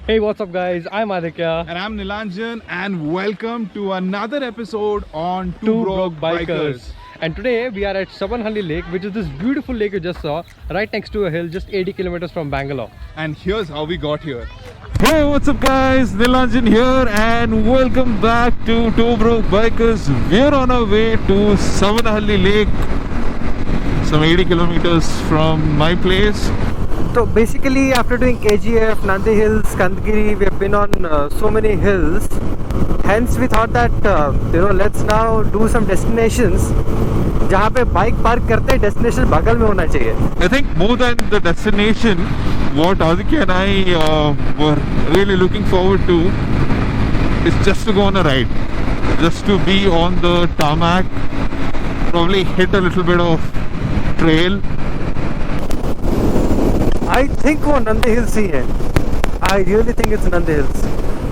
Hey, what's up, guys? I'm Aditya. And I'm Nilanjan, and welcome to another episode on Two Broke Bikers. And today we are at Sabanhalli Lake, which is this beautiful lake you just saw, right next to a hill, just 80 kilometers from Bangalore. And here's how we got here. Hey, what's up guys? Nilanjan here and welcome back to Two Broke Bikers. We're on our way to Sabanhalli Lake, some 80 kilometers from my place. So basically, after doing KGF, Nandi Hills, Kandagiri, we have been on so many hills. Hence, we thought that let's now do some destinations जहाँ पे bike park करते हैं destination बगल में होना चाहिए. I think more than the destination, what Aditya and I were really looking forward to is just to go on a ride, just to be on the tarmac, probably hit a little bit of trail. I think वो Nandi hills ही है. I really think it's Nandi hills.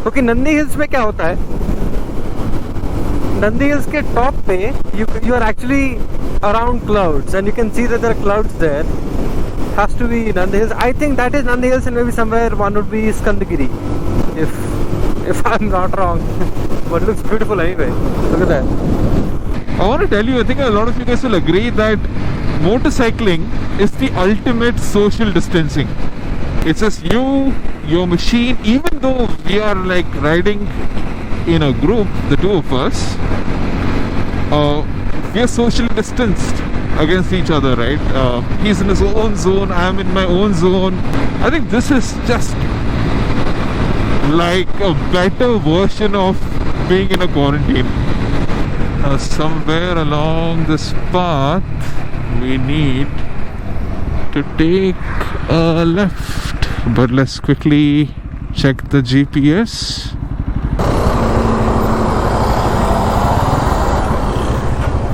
क्योंकि Nandi hills में क्या होता है, Nandi hills के top पे you are actually around clouds and you can see that there are clouds there. Has to be Nandi Hills. I think that is Nandi Hills, and maybe somewhere one would be Skandagiri, if I'm not wrong. But it looks beautiful anyway. Look at that. I want to tell you, I think a lot of you guys will agree that motorcycling is the ultimate social distancing. It's just you, your machine. Even though we are like riding in a group, the two of us, we are socially distanced against each other, right? He's in his own zone, I'm in my own zone. I think this is just like a better version of being in a quarantine. Somewhere along this path we need to take a left, but let's quickly check the GPS.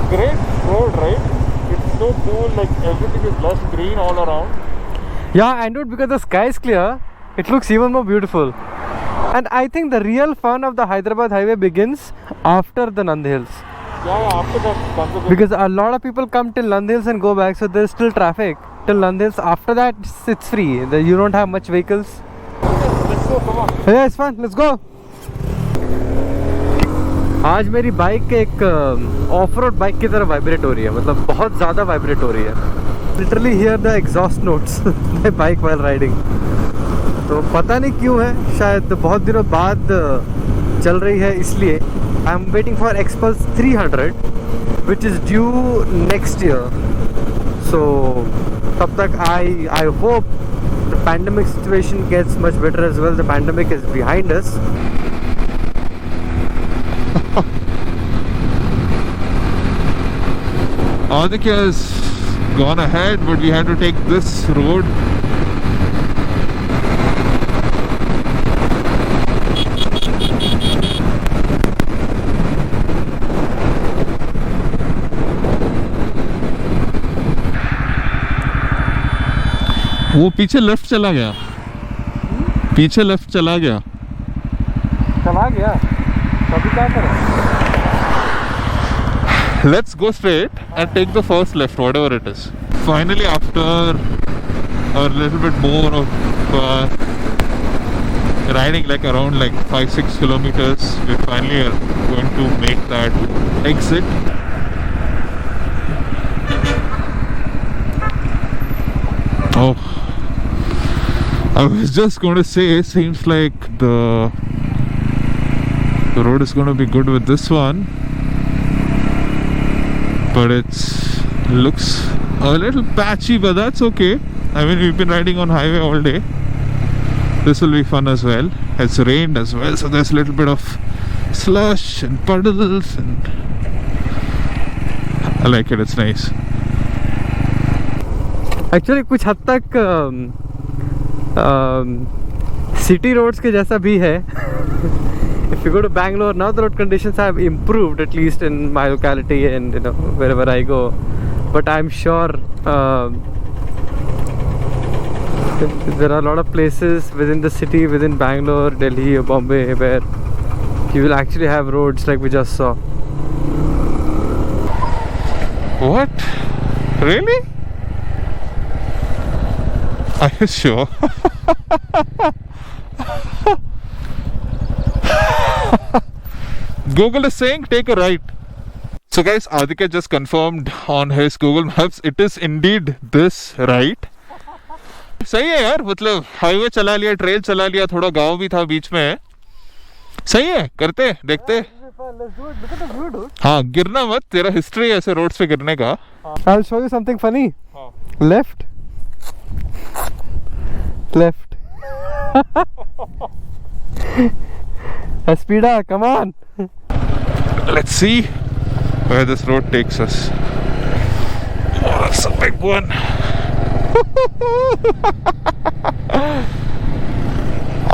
Great road, right? It's so cool, like everything is lush green all around. Yeah, and dude, because the sky is clear, it looks even more beautiful. And I think the real fun of the Hyderabad highway begins after the Nandi Hills. Yeah, after that, Because a lot of people come till Nandi Hills and go back, so there's still traffic till Nandi Hills. After that, it's free. You don't have much vehicles. Let's go, come on. Yeah, it's fun. Let's go. आज मेरी bike एक of road bike की तरह vibrate हो रही है, मतलब बहुत ज़्यादा वाइब्रेट हो रही है. Literally here the exhaust notes my bike while riding. तो पता नहीं क्यों है, शायद बहुत दिनों बाद चल रही है इसलिए. I am waiting for Xpulse 300 which is due next year. So तब तक I hope the pandemic situation gets much better as well. The pandemic is behind us. Aditya has gone ahead, but we had to take this road. वो पीछे left चला गया, पीछे left चला गया. तो अभी क्या करें? Let's go straight and take the first left, whatever it is. Finally, after a little bit more of riding like around like 5-6 kilometers, we finally are going to make that exit. Oh, I was just going to say, seems like the road is going to be good with this one, but it's looks a little patchy, but that's okay. I mean, we've been riding on highway all day. This will be fun as well. It's rained as well, so there's a little bit of slush and puddles, and I like it. It's nice. Actually कुछ हद तक city roads के जैसा भी है. If you go to Bangalore now, the road conditions have improved, at least in my locality and wherever I go. But I'm sure there are a lot of places within the city, within Bangalore, Delhi or Bombay, where you will actually have roads like we just saw. What? Really? Are you sure? Google is saying take a right. So guys, Aditya just confirmed on his Google Maps, it is indeed this right. सही है यार, मतलब highway चला लिया, trail चला लिया, थोड़ा गांव भी था बीच में. सही है, करते देखते. हाँ, गिरना मत, तेरा हिस्ट्री ऐसे रोड्स पे गिरने का. I'll show you something funny. Left. Speeda, come on. Let's see where this road takes us. Oh, that's a big one.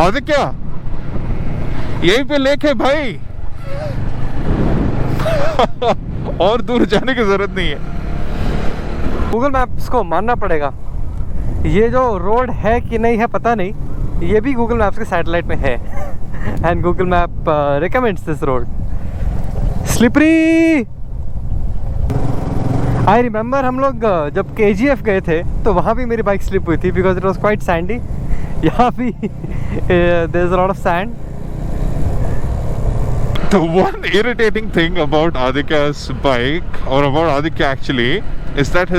Aditya, यहीं पे लेक है भाई. और दूर जाने की जरूरत नहीं है. गूगल मैप्स को मानना पड़ेगा, ये जो रोड है कि नहीं है पता नहीं, ये भी गूगल मैप्स के सैटेलाइट में है. And Google map recommends this road. Slippery. I remember हम लोग जब KGF गए थे तो वहाँ भी मेरी बाइक स्लिप हुई थी because it was quite sandy. यहाँ भी there is a lot of sand. The one irritating thing about Aditya's bike, or about Aditya actually, is that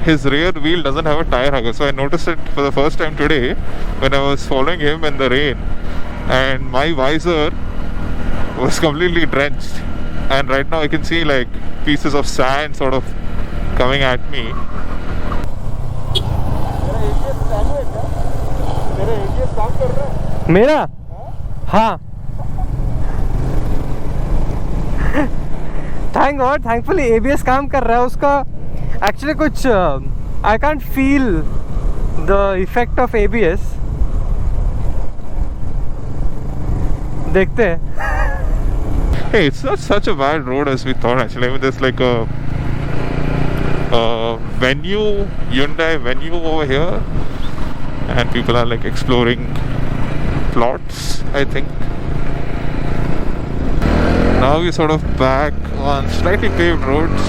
his rear wheel doesn't have a tire hugger. So I noticed it for the first time today when I was following him in the rain, and my visor was completely drenched. And right now I can see like pieces of sand sort of coming at me. मेरा? हाँ. Thank God, thankfully ABS काम कर रहा है उसका. Actually कुछ I can't feel the effect of ABS. देखते हैं. Hey, it's not such a bad road as we thought actually. I mean, there's like a venue, Hyundai venue over here, and people are like exploring plots, I think. Now we're sort of back on slightly paved roads.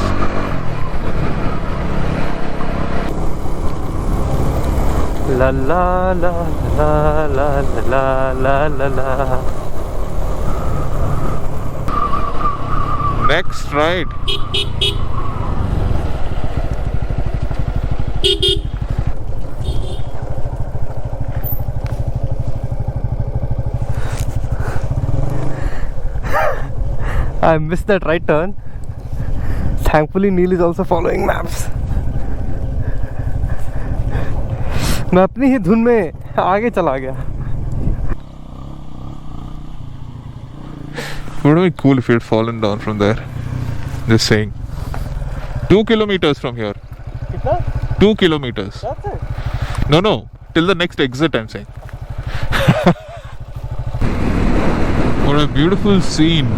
La la la la la la la la la. Next right. I missed that right turn. Thankfully Neil is also following maps. मैं अपनी ही धुन में आगे चला गया. Would have been cool if you had fallen down from there. Just saying. 2 kilometers from here. कितना? 2 kilometers. That's it. No. Till the next exit, I'm saying. What a beautiful scene.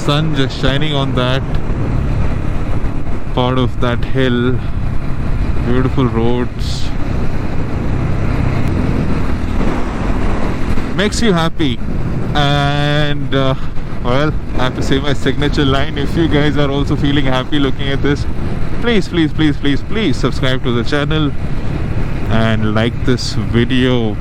Sun just shining on that part of that hill. Beautiful roads. Makes you happy. And well, I have to say my signature line. If you guys are also feeling happy looking at this, please subscribe to the channel and like this video.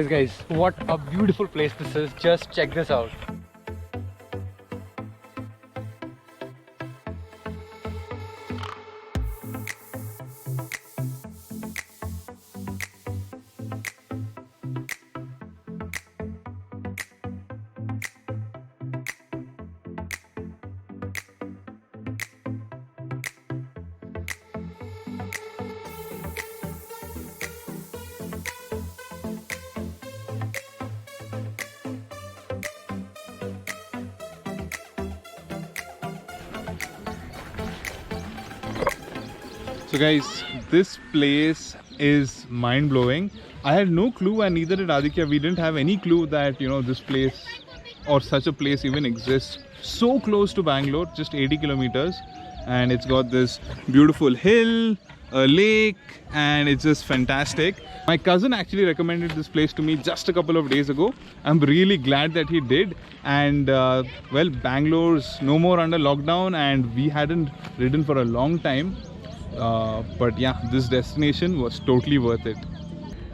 Guys, what a beautiful place this is. Just check this out. So guys, this place is mind-blowing. I had no clue, and neither did Aditya. We didn't have any clue that, you know, this place or such a place even exists. So close to Bangalore, just 80 kilometers, and it's got this beautiful hill, a lake, and it's just fantastic. My cousin actually recommended this place to me just a couple of days ago. I'm really glad that he did. And well, Bangalore's no more under lockdown, and we hadn't ridden for a long time. But yeah, this destination was totally worth it.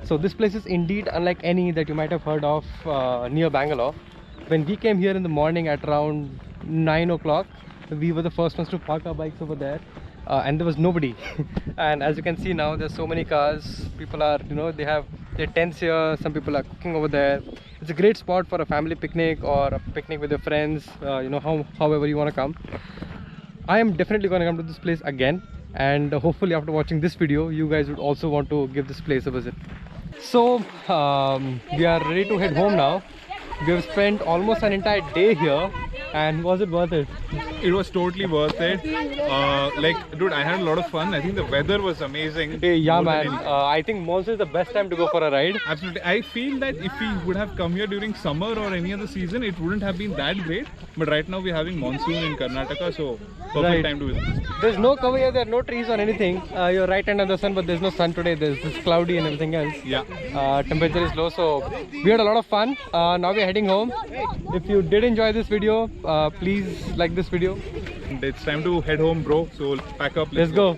So this place is indeed unlike any that you might have heard of near Bangalore. When we came here in the morning at around 9 o'clock, we were the first ones to park our bikes over there, and there was nobody. And as you can see now, there's so many cars. People are, they have their tents here. Some people are cooking over there. It's a great spot for a family picnic or a picnic with your friends. However you want to come. I am definitely going to come to this place again, and hopefully after watching this video, you guys would also want to give this place a visit. So we are ready to head home now. We have spent almost an entire day here, and was it worth it? It was totally worth it. Dude, I had a lot of fun. I think the weather was amazing. Yeah, More than man. anything. I think monsoon is the best time to go for a ride. Absolutely. I feel that if we would have come here during summer or any other season, it wouldn't have been that great. But right now we're having monsoon in Karnataka, so perfect Right. time to visit this place. There's no cover here, there are no trees or anything. You're right under the sun, but there's no sun today. It's cloudy and everything else. Yeah. Temperature is low, so we had a lot of fun. Now we're heading home. If you did enjoy this video, please like this video. And it's time to head home, bro. So pack up. Let's go.